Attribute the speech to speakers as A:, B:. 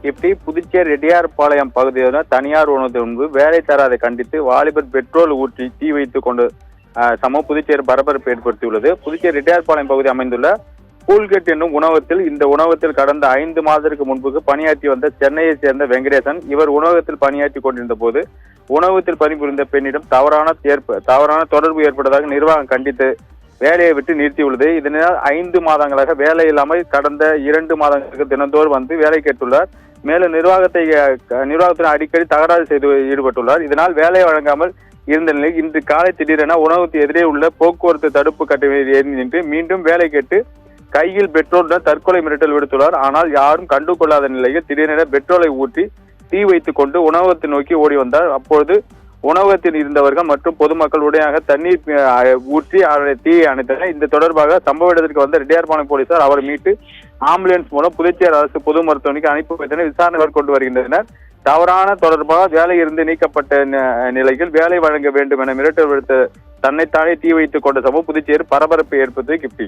A: இப்படி புதுச்சேரி ரெட்டியார்பாளையம் பகுதியில் தனியார் உணவு முன்பு வேலை தராதை கண்டித்து வாலிபர் பெட்ரோல் ஊற்றி தீ வைத்துக் கொண்டு புதுச்சேரி பரபரப்பு ஏற்படுத்தியுள்ளது. புதுச்சேரி ரெட்டியார்பாளையம் பகுதி அமைந்துள்ள கூல்கேட் என்னும் உணவகத்தில் இந்த உணவகத்தில் கடந்த 5 மாதத்திற்கு முன்பு பணியாற்றி வந்த சென்னையை சேர்ந்த வெங்கடேசன் இவர் உணவகத்தில் பணியாற்றி கொண்டிருந்த போது உணவகத்தில் பணிபுரிந்த பெண்ணிடம் தவறான தொடர்பு ஏற்பட்டதாக நிர்வாகம் கண்டித்து வேலையை விட்டு நிறுத்தியுள்ளது. இதனால் 5 மாதங்களாக வேலை இல்லாமல் கடந்த 2 மாதங்களுக்கு தினந்தோறும் வந்து வேலை கேட்டுள்ளார். மேலும் நிர்வாகத்தினர் அடிக்கடி தகராறு செய்து ஈடுபட்டுள்ளார். இதனால் வேலை வழங்காமல் இருந்த நிலையில் இன்று காலை திடீரென உணவகத்து எதிரே உள்ள போக்குவரத்து தடுப்பு கட்டமைப்பில் ஏறி நின்று மீண்டும் வேலை கேட்டு கையில் பெட்ரோலுடன் தற்கொலை மிரட்டல் விடுத்துள்ளார். ஆனால் யாரும் கண்டுகொள்ளாத நிலையில் திடீரென பெட்ரோலை ஊற்றி தீ வைத்துக் கொண்டு உணவகத்தை நோக்கி ஓடி வந்தார். அப்போது உணவகத்தில் இருந்தவர்கள் மற்றும் பொதுமக்கள் உடையாக தண்ணீர் ஊற்றி அவருடைய தீயை அணைத்தனர். இந்த தொடர்பாக சம்பவ இடத்திற்கு வந்த ரெட்டியார்பாளையம் போலீசார் அவரை மீட்டு ஆம்புலன்ஸ் மூலம் புதுச்சேரி அரசு பொது மருத்துவமனைக்கு அனுப்பி வைத்தனர். விசாரணை மேற்கொண்டு வருகின்றனர். தவறான தொடர்பாக வேலையிலிருந்து நீக்கப்பட்ட நிலையில் வேலை வழங்க வேண்டும் என மிரட்டல் விடுத்த தன்னைத்தானே தீ வைத்துக் கொண்ட சம்பவம் புதுச்சேரி பரபரப்பை ஏற்படுத்தி கிப்டி.